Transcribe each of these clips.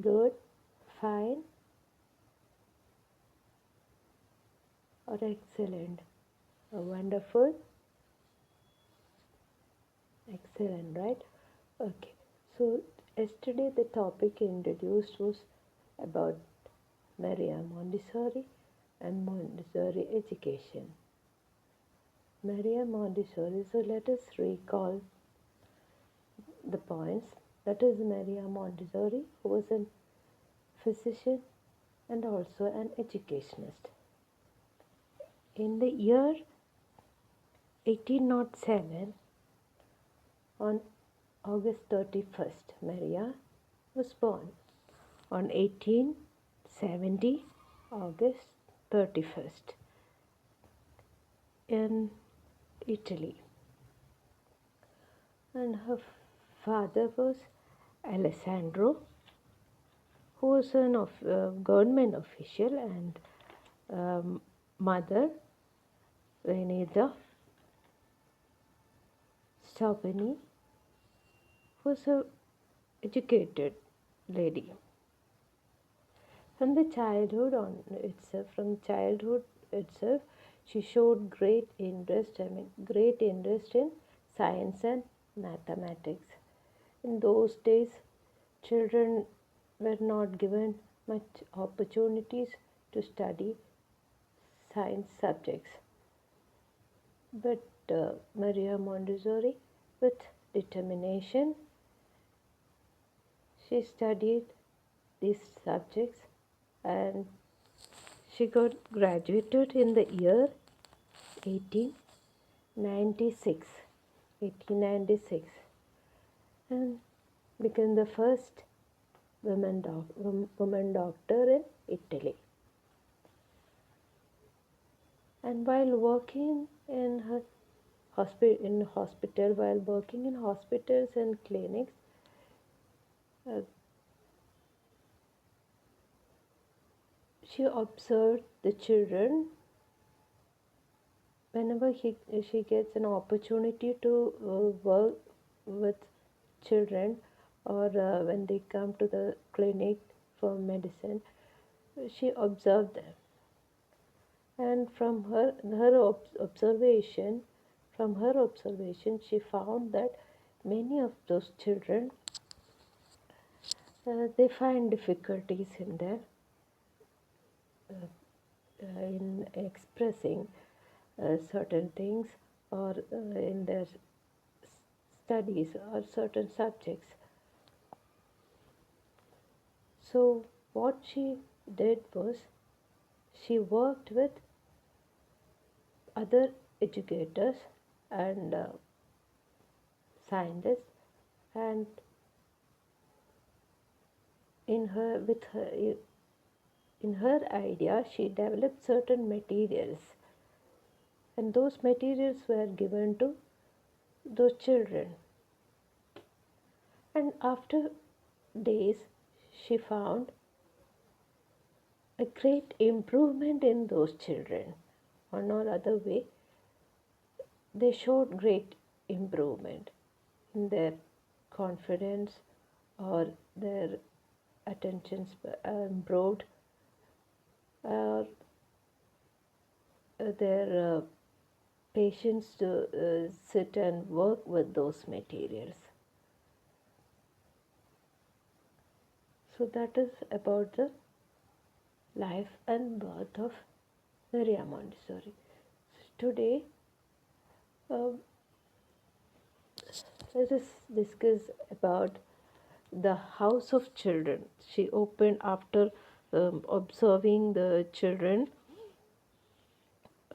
good, fine, or excellent? Wonderful, excellent, right? Okay. So yesterday the topic introduced was about Maria Montessori and Montessori education. Maria Montessori. So let us recall the points. That is Maria Montessori, who was a physician and also an educationist. In the year 1807, on August 31st, Maria was born. On 1870, August 31st, in Italy. And her father was Alessandro, who was an government official, and mother Veneza Stabini was a educated lady. From childhood itself, she showed great interest in science and mathematics. In those days, children were not given much opportunities to study science subjects. But Maria Montessori, with determination, she studied these subjects and she got graduated in the year 1896, 1896, and became the first woman doctor in Italy. And while working in her while working in hospitals and clinics, uh, she observed the children. Whenever she gets an opportunity to work with children, or when they come to the clinic for medicine, she observed them. And from her observation, she found that many of those children, they find difficulties in their in expressing certain things, or in their studies or certain subjects. So what she did was she worked with other educators and scientists, and in her with her in her idea she developed certain materials, and those materials were given to those children. And after days, she found a great improvement in those children. One or other way, they showed great improvement in their confidence, or their attention improved, or their patience to sit and work with those materials. So that is about the life and birth of Maria Montessori. Today, uh, let us discuss about the House of Children. She opened after observing the children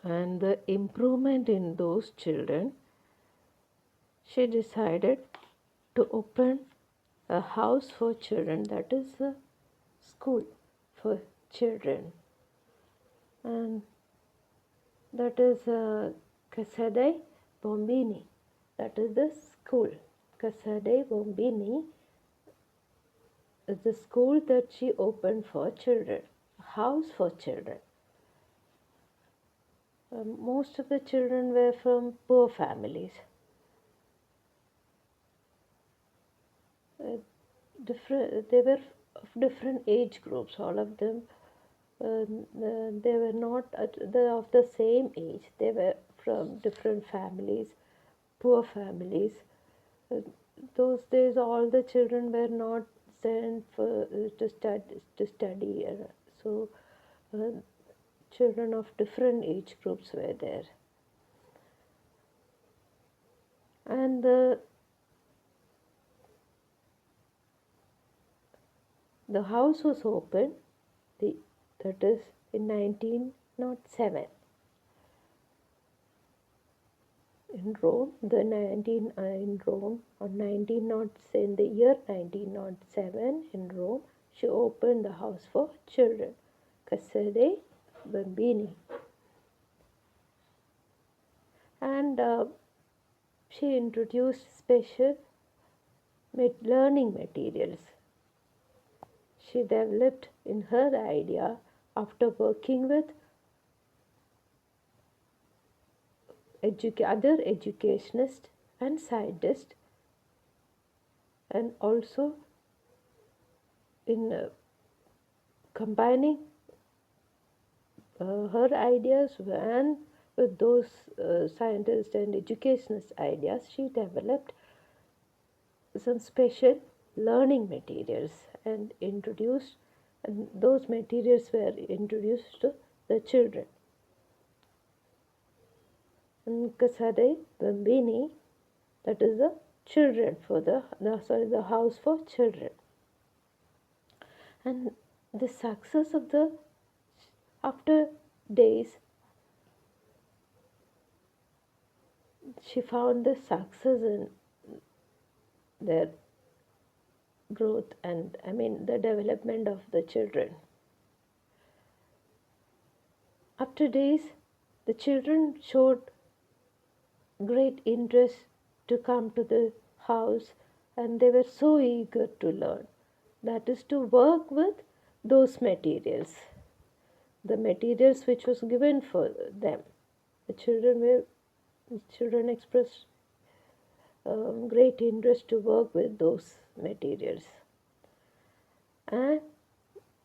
and the improvement in those children. She decided to open a house for children, that is a school for children, and that is Casa dei Bambini. That is the school. Casa dei Bambini is the school that she opened for children, a house for children. Most of the children were from poor families. Uh, They were of different age groups. All of them, they were not of the same age. They were from different families, poor families. Uh, those days, all the children were not sent for to study. So, uh, children of different age groups were there, and the house was opened. The that is in 1907 in Rome. In Rome on 1907, in the year 1907 in Rome, she opened the house for children, Casa dei Bambini, and she introduced special learning materials. She developed in her idea after working with other educationists and scientists, and also in combining her ideas and with those scientists and educationists' ideas, she developed some special learning materials and introduced, and those materials were introduced to the children. And Casa dei Bambini, that is the children for the house for children. And the success of after days, she found the success in their growth, and the development of the children. After days, the children showed great interest to come to the house, and they were so eager to learn, that is to work with those materials, the materials which was given for them. The children expressed great interest to work with those materials. And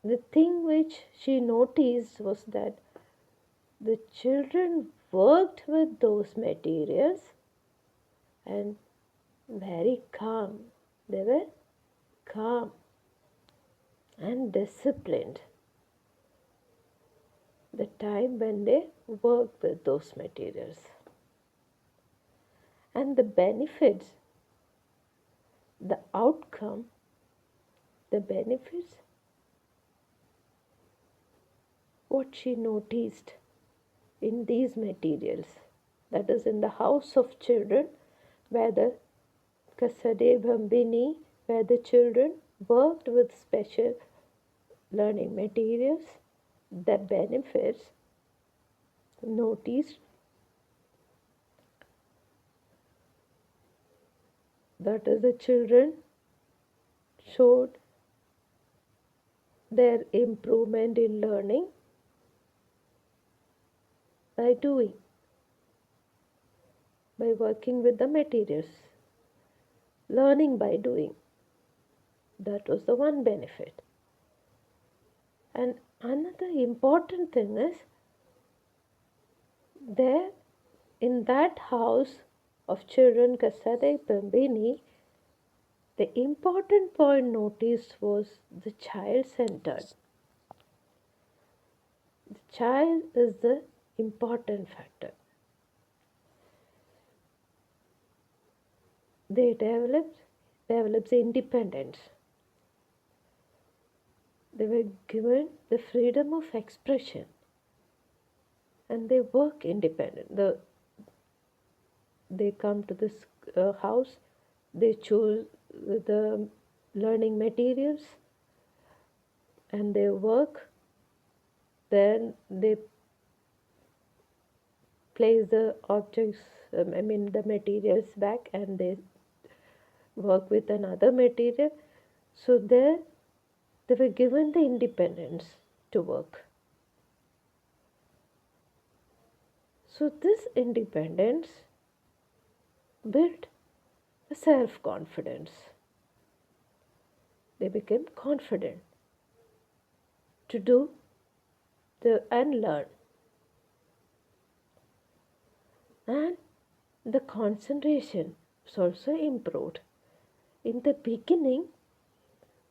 the thing which she noticed was that the children worked with those materials and very calm. They were calm and disciplined the time when they worked with those materials. And the benefits, the outcome, the benefits, what she noticed in these materials, that is in the house of children, where the Casa dei Bambini, where the children worked with special learning materials, the benefits noticed, that is the children showed their improvement in learning by doing, by working with the materials, learning by doing. That was the one benefit. And another important thing is, there in that house of children, Casa dei Bambini, the important point noticed was the child centered. The child is the important factor. They develops independence. They were given the freedom of expression, and they work independent. They come to this house, they choose the learning materials, and they work. Then they place the objects, the materials back, and they work with another material. So there they were given the independence to work. So this independence built a self-confidence. They became confident to do and learn. And the concentration is also improved. In the beginning,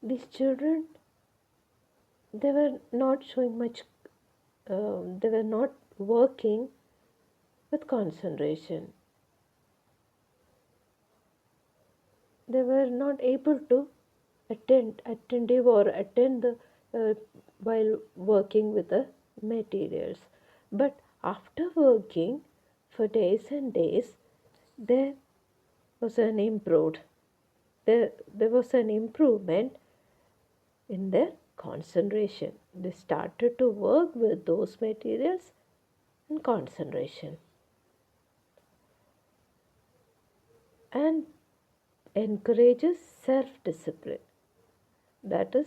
these children, they were not showing much, they were not working with concentration. They were not able to attentive or attend while working with the materials. But after working for days and days, there was an improved. There was an improvement in their concentration. They started to work with those materials in concentration. And encourages self-discipline. That is,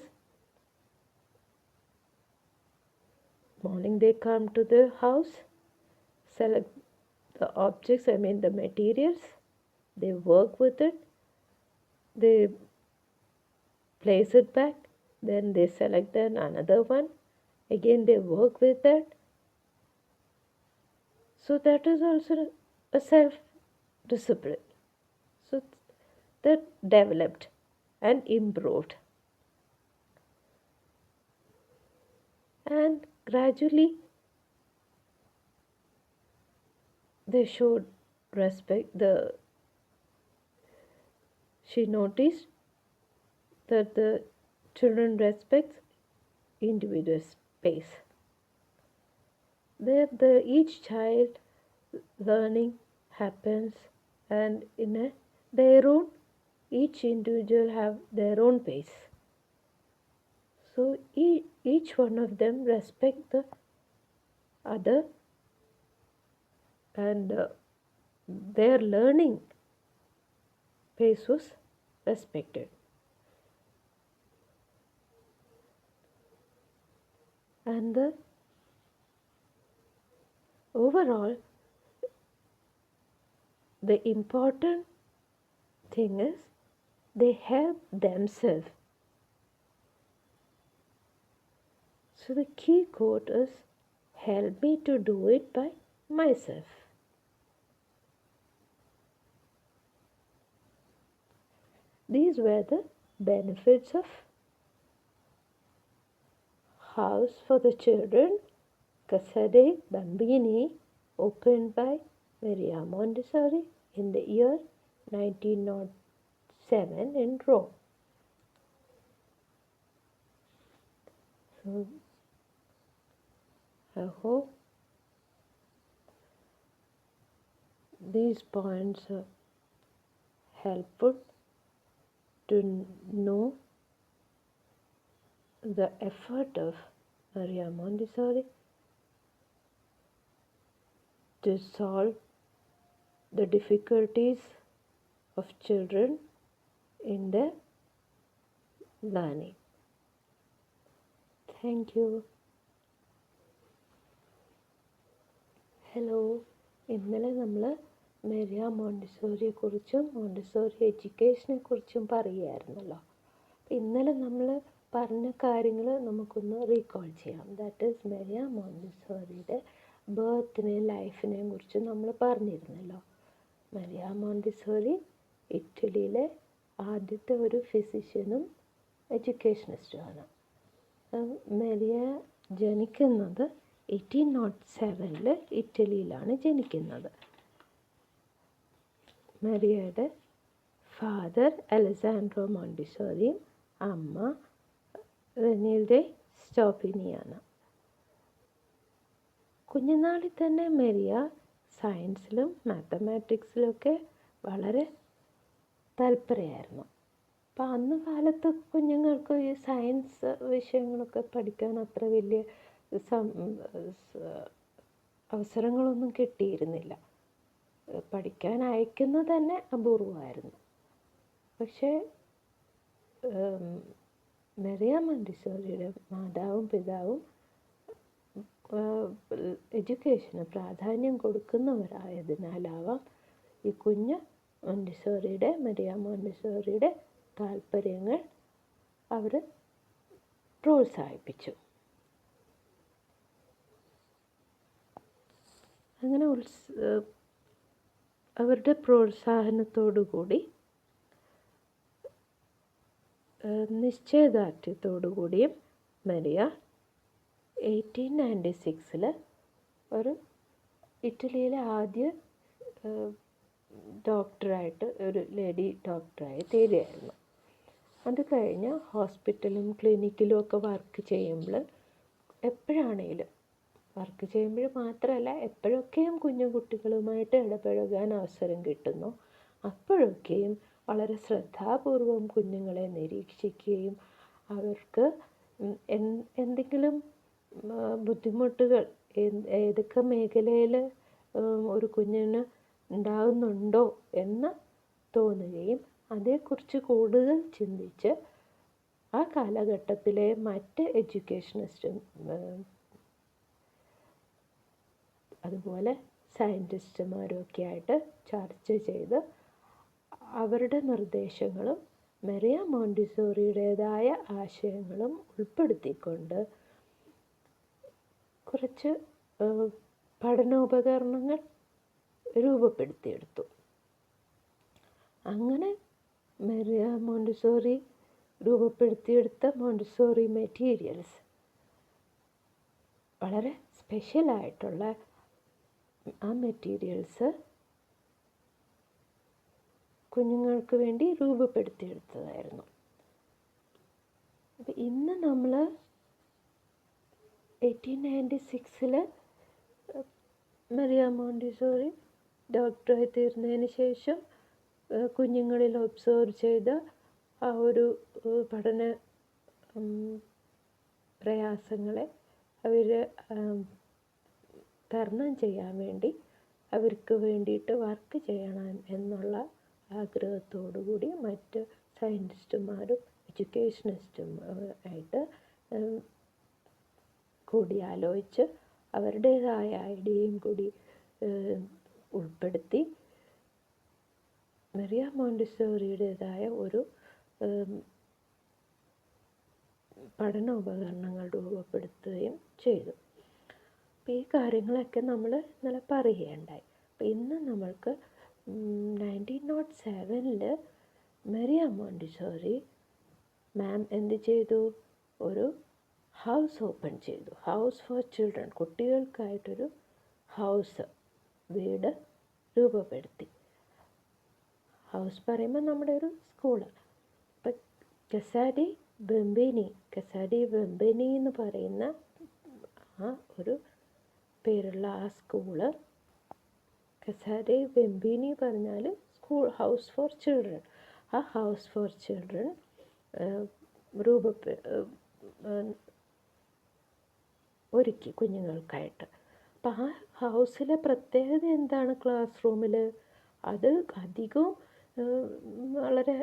morning they come to the house, select the objects, the materials, they work with it, they place it back, then they select then another one, again they work with that. So that is also a self-discipline. So that developed and improved. And gradually they showed respect. She noticed that the children respect individual space. There each child learning happens, and in their own, each individual have their own pace. So each one of them respect the other, and their learning pace was respected. And the overall, the important thing is they help themselves. So the key quote is, help me to do it by myself. These were the benefits of House for the Children, Casa dei Bambini, opened by Maria Montessori in the year 1907 in Rome. So, I hope these points are helpful to know the effort of Maria Montessori to solve the difficulties of children in their learning. Thank you. Hello, ഇന്നലെ നമ്മൾ Meriya മോണ്ടിസോറിയെക്കുറിച്ചും Montessori എഡ്യൂക്കേഷനെക്കുറിച്ചും പറയുമായിരുന്നല്ലോ. ഇന്നലെ നമ്മൾ പറഞ്ഞ കാര്യങ്ങൾ നമുക്കൊന്ന് recall ചെയ്യാം. That is Meriya മോണ്ടിസോറിയുടെ ബർത്തിനെയും ലൈഫിനെയും കുറിച്ച് നമ്മൾ പറഞ്ഞിരുന്നല്ലോ. മെരിയ മോണ്ടിസോറി ഇറ്റലിയിലെ ആദ്യത്തെ ഒരു ഫിസിഷ്യനും എഡ്യൂക്കേഷനിസ്റ്റുമാണ്. മെരിയ ജനിക്കുന്നത് 1807 ഇറ്റലിയിലാണ് ജനിക്കുന്നത്. മെരിയയുടെ ഫാദർ അലസാൻഡ്രോ മോണ്ടിസോറിയും അമ്മ റെനീൽഡെ സ്റ്റോപ്പിനിയാണ്. കുഞ്ഞുനാളിൽ തന്നെ മെരിയ സയൻസിലും മാത്തമാറ്റിക്സിലുമൊക്കെ വളരെ താല്പര്യമായിരുന്നു. അപ്പം അന്ന് കാലത്ത് കുഞ്ഞുങ്ങൾക്ക് ഈ സയൻസ് വിഷയങ്ങളൊക്കെ പഠിക്കാൻ അത്ര വലിയ അവസരങ്ങളൊന്നും കിട്ടിയിരുന്നില്ല. പഠിക്കാൻ അയക്കുന്നത് തന്നെ അപൂർവമായിരുന്നു. പക്ഷേ മെരിയ മോണ്ടിസോറിയുടെ മാതാവും പിതാവും എഡ്യൂക്കേഷന് പ്രാധാന്യം കൊടുക്കുന്നവരായതിനാലാവാം ഈ കുഞ്ഞ് മെരിയ മോണ്ടിസോറിയുടെ താല്പര്യങ്ങൾ അവർ പ്രോത്സാഹിപ്പിച്ചു. അങ്ങനെ അവരുടെ പ്രോത്സാഹനത്തോടു കൂടി നിശ്ചയദാർഢ്യത്തോടു കൂടിയും മരിയ 1896 ഒരു ഇറ്റലിയിലെ ആദ്യ ഡോക്ടറായിട്ട് ഒരു ലേഡി ഡോക്ടറായി തീരുകയായിരുന്നു. അത് കഴിഞ്ഞ് ഹോസ്പിറ്റലും ക്ലിനിക്കിലും ഒക്കെ വർക്ക് ചെയ്യുമ്പോൾ എപ്പോഴാണേലും വർക്ക് ചെയ്യുമ്പോൾ മാത്രമല്ല എപ്പോഴൊക്കെയും കുഞ്ഞു കുട്ടികളുമായിട്ട് ഇടപഴകാൻ അവസരം കിട്ടുന്നു അപ്പോഴൊക്കെയും വളരെ ശ്രദ്ധാപൂർവം കുഞ്ഞുങ്ങളെ നിരീക്ഷിക്കുകയും അവർക്ക് എന്തെങ്കിലും ബുദ്ധിമുട്ടുകൾ ഏതൊക്കെ മേഖലയിൽ ഒരു കുഞ്ഞിന് ഉണ്ടാകുന്നുണ്ടോ എന്ന് തോന്നുകയും അതേക്കുറിച്ച് കൂടുതൽ ചിന്തിച്ച് ആ കാലഘട്ടത്തിലെ മറ്റ് എഡ്യൂക്കേഷനിസ്റ്റും അതുപോലെ സയൻറ്റിസ്റ്റുമാരൊക്കെ ആയിട്ട് ചർച്ച ചെയ്ത് അവരുടെ നിർദ്ദേശങ്ങളും മരിയ മോണ്ടിസോറിയുടേതായ ആശയങ്ങളും ഉൾപ്പെടുത്തിക്കൊണ്ട് കുറച്ച് പഠനോപകരണങ്ങൾ രൂപപ്പെടുത്തിയെടുത്തു. അങ്ങനെ മരിയ മോണ്ടിസോറി രൂപപ്പെടുത്തിയെടുത്ത മോണ്ടിസോറി മെറ്റീരിയൽസ് വളരെ സ്പെഷ്യലായിട്ടുള്ള ആ മെറ്റീരിയൽസ് കുഞ്ഞുങ്ങൾക്ക് വേണ്ടി രൂപപ്പെടുത്തിയെടുത്തതായിരുന്നു. അപ്പം ഇന്ന് നമ്മൾ 1896 മരിയ മോണ്ടിസോറി ഡോക്ടറായി തീർന്നതിന് ശേഷം കുഞ്ഞുങ്ങളിൽ ഒബ്സർവ് ചെയ്ത ആ ഒരു പഠന പ്രയാസങ്ങളെ അവർ തരണം ചെയ്യാൻ വേണ്ടി അവർക്ക് വേണ്ടിയിട്ട് വർക്ക് ചെയ്യണം എന്നുള്ള ആഗ്രഹത്തോടു കൂടി മറ്റ് സയൻറ്റിസ്റ്റുമാരും എഡ്യൂക്കേഷനിസ്റ്റും ആയിട്ട് കൂടിയാലോചിച്ച് അവരുടേതായ ഐഡിയയും കൂടി ഉൾപ്പെടുത്തി മരിയ മോണ്ടിസോറിയുടേതായ ഒരു പഠനോപകരണങ്ങൾ രൂപപ്പെടുത്തുകയും ചെയ്തു. അപ്പോൾ ഈ കാര്യങ്ങളൊക്കെ നമ്മൾ ഇന്നലെ പറയുകയുണ്ടായി. അപ്പോൾ ഇന്ന് നമ്മൾക്ക് 1907 മരിയ മോണ്ടിസോറി മാം എന്ത് ചെയ്തു? ഒരു ഹൗസ് ഓപ്പൺ ചെയ്തു. ഹൗസ് ഫോർ ചിൽഡ്രൻ, കുട്ടികൾക്കായിട്ടൊരു വീട് രൂപപ്പെടുത്തി. ഹൗസ് പറയുമ്പോൾ നമ്മുടെ ഒരു സ്കൂള്. ഇപ്പം കസാഡി ബെമ്പനി എന്ന് പറയുന്ന ആ ഒരു പേരുള്ള ആ സ്കൂള്, കസാഡി ബെമ്പനി പറഞ്ഞാൽ സ്കൂൾ, ഹൗസ് ഫോർ ചിൽഡ്രൻ. ആ ഹൗസ് ഫോർ ചിൽഡ്രൻ ഒരുക്കി കുഞ്ഞുങ്ങൾക്കായിട്ട്. അപ്പം ആ ഹൗസിലെ പ്രത്യേകത എന്താണ്? ക്ലാസ് റൂമിൽ അത് അധികവും വളരെ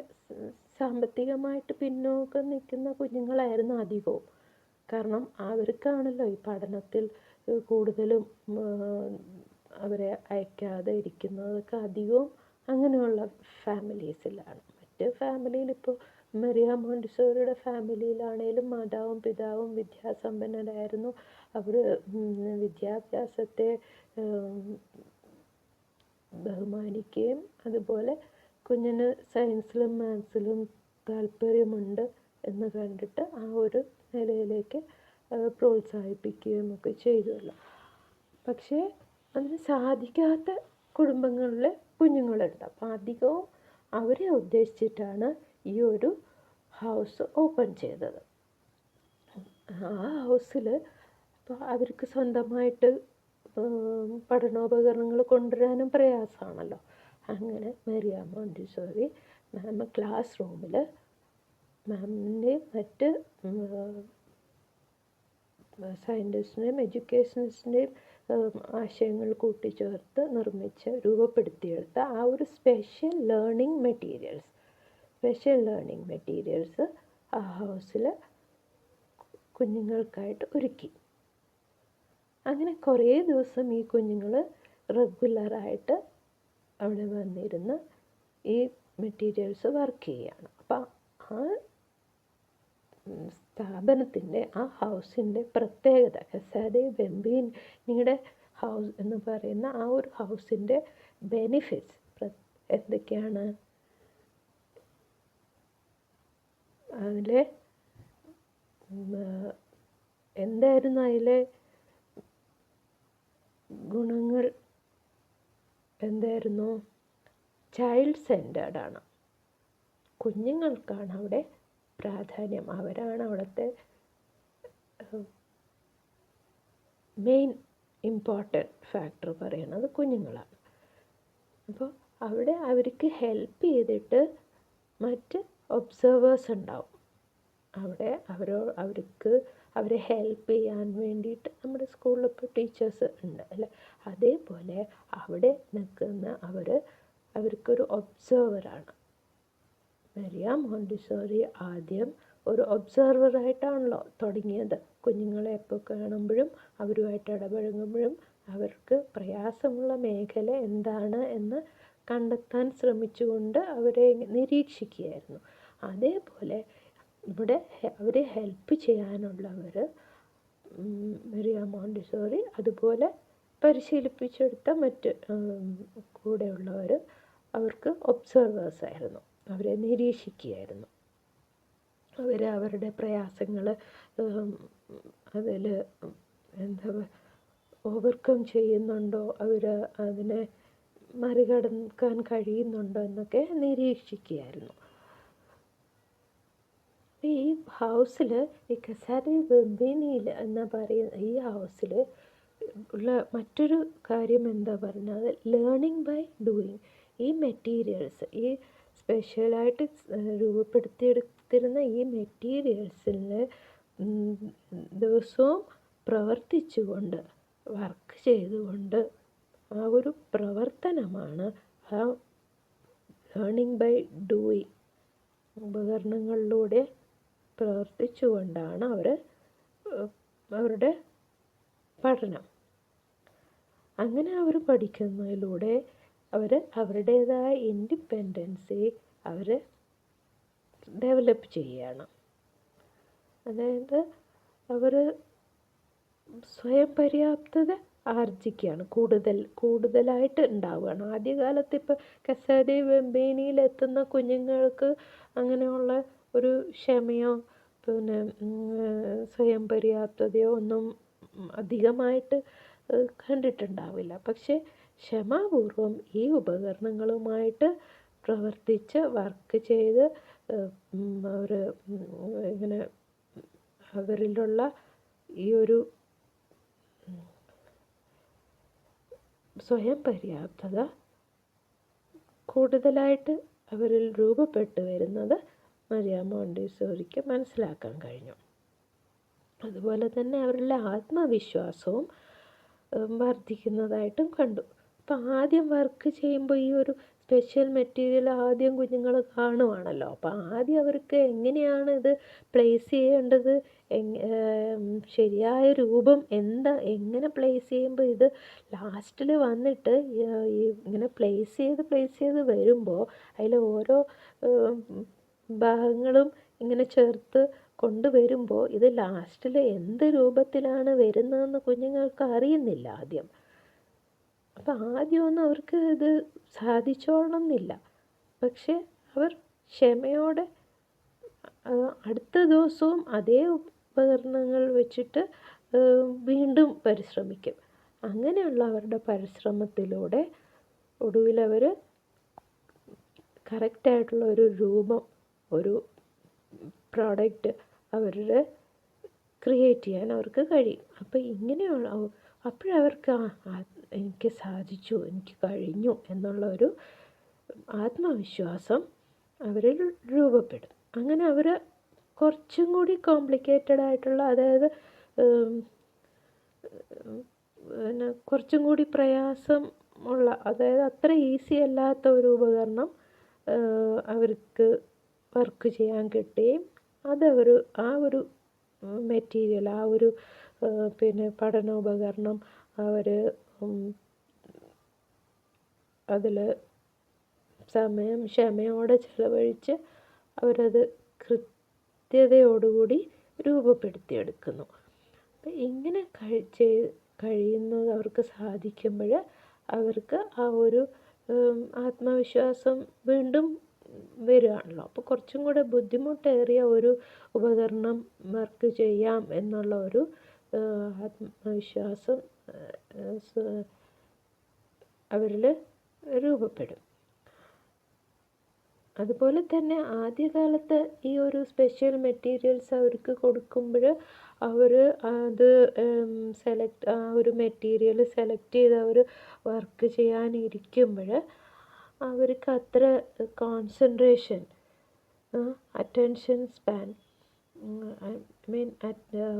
സാമ്പത്തികമായിട്ട് പിന്നോക്കം നിൽക്കുന്ന കുഞ്ഞുങ്ങളായിരുന്നു അധികവും. കാരണം അവർക്കാണല്ലോ ഈ പഠനത്തിൽ കൂടുതലും അവരെ അയക്കാതെ ഇരിക്കുന്നതൊക്കെ അധികവും അങ്ങനെയുള്ള ഫാമിലീസിലാണ്. മറ്റ് ഫാമിലിയിൽ ഇപ്പോൾ മരിയ മോണ്ടിസോറിയുടെ ഫാമിലിയിലാണേലും മാതാവും പിതാവും വിദ്യാസമ്പന്നരായിരുന്നു. അവർ വിദ്യാഭ്യാസത്തെ ബഹുമാനിക്കുകയും അതുപോലെ കുഞ്ഞിന് സയൻസിലും മാത്സിലും താല്പര്യമുണ്ട് എന്ന് കണ്ടിട്ട് ആ ഒരു നിലയിലേക്ക് പ്രോത്സാഹിപ്പിക്കുകയും ഒക്കെ ചെയ്തുള്ളൂ. പക്ഷേ അതിന് സാധിക്കാത്ത കുടുംബങ്ങളിലെ കുഞ്ഞുങ്ങളുണ്ട്. അപ്പം അധികവും അവരെ ഉദ്ദേശിച്ചിട്ടാണ് ഈ ഒരു ഹൗസ് ഓപ്പൺ ചെയ്തത്. ആ ഹൗസിൽ ഇപ്പോൾ അവർക്ക് സ്വന്തമായിട്ട് പഠനോപകരണങ്ങൾ കൊണ്ടുവരാനും പ്രയാസമാണല്ലോ. അങ്ങനെ മരിയ മോണ്ടിസോറി മാം ക്ലാസ് റൂമിൽ മാമിൻ്റെയും മറ്റ് സയൻറ്റിസ്റ്റിൻ്റെയും എഡ്യൂക്കേഷനിസ്റ്റിൻ്റെയും ആശയങ്ങൾ കൂട്ടിച്ചേർത്ത് രൂപപ്പെടുത്തിയെടുത്ത ആ ഒരു സ്പെഷ്യൽ ലേണിംഗ് മെറ്റീരിയൽസ് ആ ഹൗസിൽ കുഞ്ഞുങ്ങൾക്കായിട്ട് ഒരുക്കി. അങ്ങനെ കുറേ ദിവസം ഈ കുഞ്ഞുങ്ങൾ റെഗുലറായിട്ട് അവിടെ വന്നിരുന്ന് ഈ മെറ്റീരിയൽസ് വർക്ക് ചെയ്യുകയാണ്. അപ്പം ആ സ്ഥാപനത്തിൻ്റെ, ആ ഹൗസിൻ്റെ പ്രത്യേകത, കസാഡി ബെമ്പനിയുടെ ഹൗസ് എന്ന് പറയുന്ന ആ ഒരു ഹൗസിൻ്റെ ബെനിഫിറ്റ്സ് എന്തൊക്കെയാണ്? അതിലെ എന്തായിരുന്നു അതിലെ ഗുണങ്ങൾ എന്തായിരുന്നു? ചൈൽഡ് സെൻറ്റേർഡാണ്. കുഞ്ഞുങ്ങൾക്കാണ് അവിടെ പ്രാധാന്യം. അവരാണ് അവിടുത്തെ മെയിൻ ഇമ്പോർട്ടൻറ്റ് ഫാക്ടർ പറയുന്നത് കുഞ്ഞുങ്ങളാണ്. അപ്പോൾ അവിടെ അവർക്ക് ഹെൽപ്പ് ചെയ്തിട്ട് മറ്റ് ഒബ്സർവേഴ്സ് ഉണ്ടാവും. അവിടെ അവരെ ഹെൽപ്പ് ചെയ്യാൻ വേണ്ടിയിട്ട് നമ്മുടെ സ്കൂളിൽ ഇപ്പോൾ ടീച്ചേഴ്സ് ഉണ്ട് അല്ലേ? അതേപോലെ അവിടെ നിൽക്കുന്ന അവർക്കൊരു ഒബ്സർവറാണ്. മരിയ മോണ്ടിസോറി ആദ്യം ഒരു ഒബ്സർവറായിട്ടാണല്ലോ തുടങ്ങിയത്. കുഞ്ഞുങ്ങളെ എപ്പോൾ കാണുമ്പോഴും അവരുമായിട്ട് ഇടപഴകുമ്പോഴും അവർക്ക് പ്രയാസമുള്ള മേഖല എന്താണ് എന്ന് കണ്ടെത്താൻ ശ്രമിച്ചുകൊണ്ട് അവരെ നിരീക്ഷിക്കുകയായിരുന്നു. അതേപോലെ ഇവിടെ അവരെ ഹെൽപ്പ് ചെയ്യാനുള്ളവർ മരിയ മോണ്ടിസോറി അതുപോലെ പരിശീലിപ്പിച്ചെടുത്ത മറ്റ് കൂടെയുള്ളവർ അവർക്ക് ഒബ്സർവേഴ്സായിരുന്നു. അവരെ നിരീക്ഷിക്കുകയായിരുന്നു. അവരുടെ പ്രയാസങ്ങൾ അതിൽ ഓവർകം ചെയ്യുന്നുണ്ടോ, അതിനെ മറികടക്കാൻ കഴിയുന്നുണ്ടോ എന്നൊക്കെ നിരീക്ഷിക്കുകയായിരുന്നു. ഈ ഹൗസിൽ ഈ കസാര ബംബിനിയിൽ എന്നാ പറയുന്ന ഈ ഹൗസിൽ ഉള്ള മറ്റൊരു കാര്യം എന്താ പറഞ്ഞാൽ ലേണിംഗ് ബൈ ഡൂയിങ്. ഈ മെറ്റീരിയൽസ് ഈ സ്പെഷ്യലായിട്ട് രൂപപ്പെടുത്തിയെടുത്തിരുന്ന ഈ മെറ്റീരിയൽസിൽ ദിവസവും പ്രവർത്തിച്ചുകൊണ്ട് വർക്ക് ചെയ്തുകൊണ്ട് ആ ഒരു പ്രവർത്തനമാണ് ആ ലേണിംഗ് ബൈ ഡൂയിങ്. ഉപകരണങ്ങളിലൂടെ പ്രവർത്തിച്ചുകൊണ്ടാണ് അവരുടെ പഠനം. അങ്ങനെ അവർ പഠിക്കുന്നതിലൂടെ അവരുടേതായ ഇൻഡിപെൻഡൻസി ഡെവലപ്പ് ചെയ്യുകയാണ്. അതായത് അവർ സ്വയം പര്യാപ്തത ആർജിക്കുകയാണ്, കൂടുതലായിട്ട് ഉണ്ടാവുകയാണ്. ആദ്യകാലത്ത് ഇപ്പോൾ കസാര ബംബിനിയിൽ എത്തുന്ന കുഞ്ഞുങ്ങൾക്ക് അങ്ങനെയുള്ള ഒരു ക്ഷമയോ പിന്നെ സ്വയം പര്യാപ്തതയോ ഒന്നും അധികമായിട്ട് കണ്ടിട്ടുണ്ടാവില്ല. പക്ഷേ ക്ഷമാപൂർവം ഈ ഉപകരണങ്ങളുമായിട്ട് പ്രവർത്തിച്ച് വർക്ക് ചെയ്ത് ഇങ്ങനെ അവരിലുള്ള ഈ ഒരു സ്വയം പര്യാപ്തത കൂടുതലായിട്ട് അവരിൽ രൂപപ്പെട്ടു വരുന്നത് മരിയ മോണ്ടിസോറിക്ക് മനസ്സിലാക്കാൻ കഴിഞ്ഞു. അതുപോലെ തന്നെ അവരിലെ ആത്മവിശ്വാസവും വർദ്ധിക്കുന്നതായിട്ടും കണ്ടു. അപ്പം ആദ്യം വർക്ക് ചെയ്യുമ്പോൾ ഈ ഒരു സ്പെഷ്യൽ മെറ്റീരിയൽ ആദ്യം കുഞ്ഞുങ്ങൾ കാണുവാണല്ലോ. അപ്പോൾ ആദ്യം അവർക്ക് എങ്ങനെയാണ് ഇത് പ്ലേസ് ചെയ്യേണ്ടത്, ശരിയായ രൂപം എങ്ങനെ പ്ലേസ് ചെയ്യുമ്പോൾ ഇത് ലാസ്റ്റിൽ വന്നിട്ട് ഇങ്ങനെ പ്ലേസ് ചെയ്ത് വരുമ്പോൾ അതിൽ ഓരോ ഭാഗങ്ങളും ഇങ്ങനെ ചേർത്ത് കൊണ്ടുവരുമ്പോൾ ഇത് ലാസ്റ്റിൽ എന്ത് രൂപത്തിലാണ് വരുന്നതെന്ന് കുഞ്ഞുങ്ങൾക്ക് അറിയുന്നില്ല ആദ്യം. അപ്പം ആദ്യമൊന്നും അവർക്ക് ഇത് സാധിച്ചോളണമെന്നില്ല. പക്ഷെ അവർ ക്ഷമയോടെ അടുത്ത ദിവസവും അതേ ഉപകരണങ്ങൾ വെച്ചിട്ട് വീണ്ടും പരിശ്രമിക്കും. അങ്ങനെയുള്ള അവരുടെ പരിശ്രമത്തിലൂടെ ഒടുവിൽ അവർ കറക്റ്റായിട്ടുള്ള ഒരു രൂപം, ഒരു പ്രോഡക്റ്റ് അവരുടെ ക്രിയേറ്റ് ചെയ്യാൻ അവർക്ക് കഴിയും. അപ്പോൾ ഇങ്ങനെയുള്ള അപ്പോഴവർക്ക് എനിക്ക് സാധിച്ചു, എനിക്ക് കഴിഞ്ഞു എന്നുള്ള ഒരു ആത്മവിശ്വാസം അവരിൽ രൂപപ്പെടും. അങ്ങനെ അവർ കുറച്ചും കൂടി കോംപ്ലിക്കേറ്റഡ് ആയിട്ടുള്ള, അതായത് പിന്നെ കുറച്ചും കൂടി പ്രയാസം ഉള്ള, അതായത് അത്ര ഈസി അല്ലാത്ത ഒരു ഉപകരണം അവർക്ക് വർക്ക് ചെയ്യാൻ കിട്ടുകയും ആ ഒരു മെറ്റീരിയൽ, ആ ഒരു പിന്നെ പഠനോപകരണം അവർ അതിൽ ക്ഷമയോടെ ചിലവഴിച്ച് അവരത് കൃത്യതയോടുകൂടി രൂപപ്പെടുത്തിയെടുക്കുന്നു. അപ്പം ഇങ്ങനെ കഴിയുന്നത് അവർക്ക് സാധിക്കുമ്പോൾ അവർക്ക് ആ ഒരു ആത്മവിശ്വാസം വീണ്ടും വരികയാണല്ലോ. അപ്പോൾ കുറച്ചും കൂടെ ബുദ്ധിമുട്ടേറിയ ഒരു ഉപകരണം വർക്ക് ചെയ്യാം എന്നുള്ള ഒരു ആത്മവിശ്വാസം അവരിൽ രൂപപ്പെടും. അതുപോലെ തന്നെ ആദ്യകാലത്ത് ഈ ഒരു സ്പെഷ്യൽ മെറ്റീരിയൽസ് അവർക്ക് കൊടുക്കുമ്പോൾ അവർ അത് ആ ഒരു മെറ്റീരിയൽ സെലക്ട് ചെയ്ത് അവർ വർക്ക് ചെയ്യാനിരിക്കുമ്പോൾ അവർക്ക് അത്ര concentration, attention span, I mean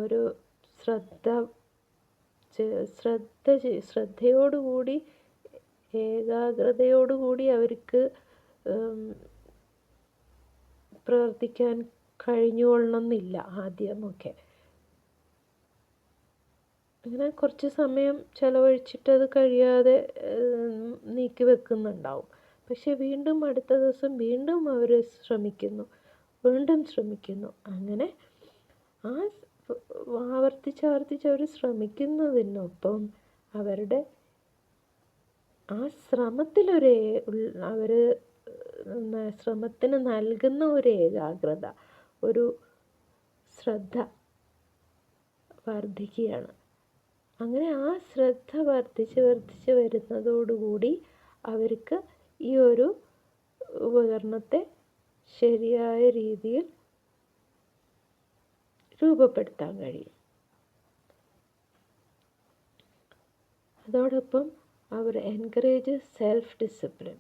ഒരു ശ്രദ്ധയോടുകൂടി ഏകാഗ്രതയോടുകൂടി അവർക്ക് പ്രവർത്തിക്കാൻ കഴിഞ്ഞുകൊള്ളണമെന്നില്ല ആദ്യമൊക്കെ. അങ്ങനെ കുറച്ച് സമയം ചിലവഴിച്ചിട്ട് അത് കഴിയാതെ നീക്കി വെക്കുന്നുണ്ടാവും. പക്ഷെ വീണ്ടും അടുത്ത ദിവസം വീണ്ടും അവർ വീണ്ടും ശ്രമിക്കുന്നു. അങ്ങനെ ആവർത്തിച്ച് അവർ ശ്രമിക്കുന്നതിനൊപ്പം അവരുടെ ആ ശ്രമത്തിന് നൽകുന്ന ഒരു ഏകാഗ്രത, ഒരു ശ്രദ്ധ വർദ്ധിക്കുകയാണ്. അങ്ങനെ ആ ശ്രദ്ധ വർദ്ധിച്ച് വരുന്നതോടുകൂടി അവർക്ക് ഈ ഒരു ഉപകരണത്തെ ശരിയായ രീതിയിൽ രൂപപ്പെടുത്താൻ കഴിയും. അതോടൊപ്പം അവർ എൻകറേജ് സെൽഫ് ഡിസിപ്ലിൻ.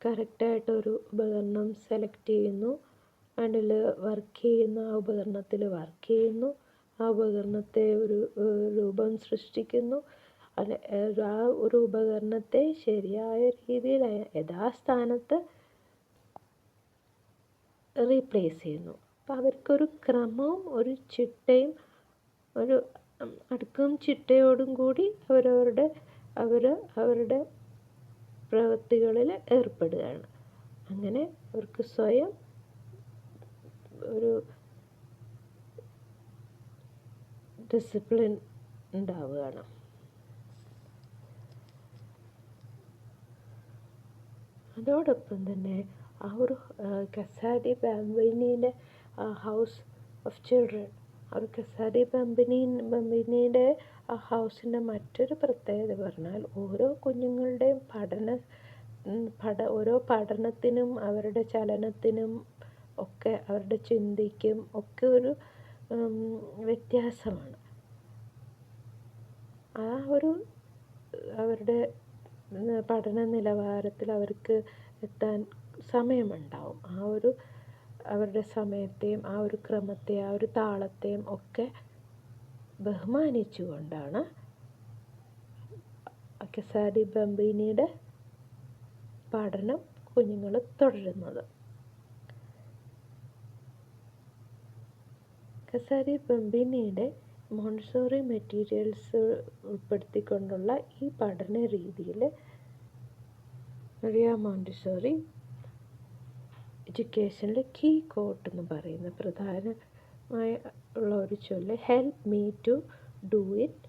കറക്റ്റായിട്ടൊരു ഉപകരണം സെലക്ട് ചെയ്യുന്നു, അതിൽ വർക്ക് ചെയ്യുന്നു, ആ ഉപകരണത്തിൽ വർക്ക് ചെയ്യുന്നു, ആ ഉപകരണത്തെ ഒരു രൂപം സൃഷ്ടിക്കുന്നു, ആ ഒരു ഉപകരണത്തെ ശരിയായ രീതിയിൽ യഥാസ്ഥാനത്ത് റീപ്ലേസ് ചെയ്യുന്നു. അപ്പം അവർക്കൊരു ക്രമവും ഒരു ചിട്ടയും ഒരു അടുക്കും ചിട്ടയോടും കൂടി അവരുടെ പ്രവൃത്തികളിൽ ഏർപ്പെടുകയാണ്. അങ്ങനെ അവർക്ക് സ്വയം ഒരു ഡിസിപ്ലിൻ ഉണ്ടാവുകയാണ്. അതോടൊപ്പം തന്നെ ആ ഒരു കസാരി ബാംബിനിയുടെ ഹൗസ് ഓഫ് ചിൽഡ്രൻ, ആ ഒരു കസാരി ബാംബിനിയുടെ ആ ഹൗസിൻ്റെ മറ്റൊരു പ്രത്യേകത പറഞ്ഞാൽ ഓരോ കുഞ്ഞുങ്ങളുടെയും ഓരോ പഠനത്തിനും അവരുടെ ചലനത്തിനും ഒക്കെ അവരുടെ ചിന്തയ്ക്കും ഒക്കെ ഒരു വ്യത്യാസമാണ്. ആ ഒരു അവരുടെ പഠന നിലവാരത്തിൽ അവർക്ക് എത്താൻ സമയമുണ്ടാവും. ആ ഒരു അവരുടെ സമയത്തെയും ആ ഒരു ക്രമത്തെയും ആ ഒരു താളത്തെയും ഒക്കെ ബഹുമാനിച്ചുകൊണ്ടാണ് കസാരി ബാംബിനിയുടെ പഠനം കുഞ്ഞുങ്ങൾ തുടരുന്നത്. കസാരി ബാംബിനിയുടെ മോണ്ടിസോറി മെറ്റീരിയൽസ് ഉൾപ്പെടുത്തിക്കൊണ്ടുള്ള ഈ പഠന രീതിയിൽ മരിയ മോണ്ടിസോറി എഡ്യൂക്കേഷനിൽ കീ കോട്ട് എന്ന് പറയുന്ന പ്രധാനമായ ഉള്ള ഒരു ചൊല്ല്, help me to do it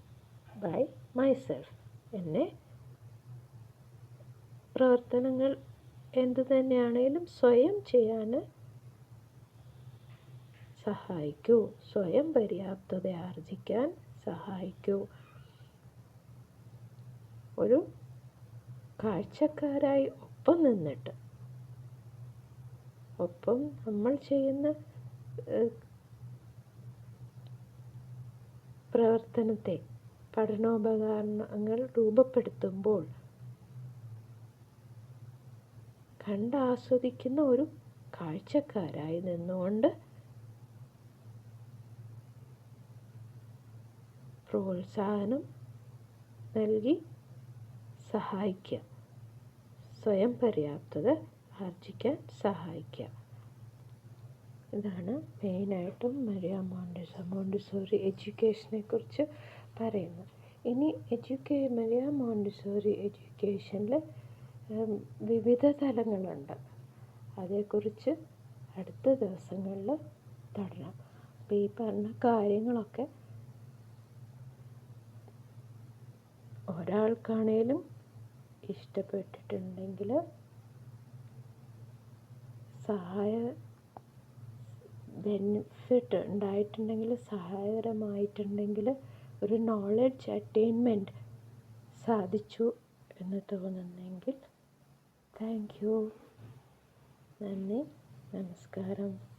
by myself. എന്നെ പ്രവർത്തനങ്ങൾ എന്തു തന്നെയാണേലും സ്വയം ചെയ്യാൻ സഹായിക്കൂ, സ്വയം പര്യാപ്തത ആർജിക്കാൻ സഹായിക്കൂ. ഒരു കാഴ്ചക്കാരായി ഒപ്പം നിന്നിട്ട്, ഒപ്പം നമ്മൾ ചെയ്യുന്ന പ്രവർത്തനത്തെ പഠനോപകരണങ്ങൾ രൂപപ്പെടുത്തുമ്പോൾ കണ്ടാസ്വദിക്കുന്ന ഒരു കാഴ്ചക്കാരായി നിന്നുകൊണ്ട് പ്രോത്സാഹനം നൽകി സഹായിക്കുക, സ്വയം പര്യാപ്തത ആർജിക്കാൻ സഹായിക്കുക. ഇതാണ് മെയിനായിട്ടും മരിയ മോണ്ടിസോറി എഡ്യൂക്കേഷനെ കുറിച്ച് പറയുന്നത്. ഇനി മരിയ മോണ്ടിസോറി എഡ്യൂക്കേഷനിൽ വിവിധ തലങ്ങളുണ്ട്. അതേക്കുറിച്ച് അടുത്ത ദിവസങ്ങളിൽ തുടരാം. അപ്പോൾ ഈ പറഞ്ഞ കാര്യങ്ങളൊക്കെ ഒരാൾക്കാണേലും ഇഷ്ടപ്പെട്ടിട്ടുണ്ടെങ്കിൽ ബെനിഫിറ്റ് ഉണ്ടായിട്ടുണ്ടെങ്കിൽ, സഹായകരമായിട്ടുണ്ടെങ്കിൽ, ഒരു നോളജ് അറ്റൈൻമെൻറ്റ് സാധിച്ചു എന്ന് തോന്നുന്നെങ്കിൽ താങ്ക് യു. നന്ദി, നമസ്കാരം.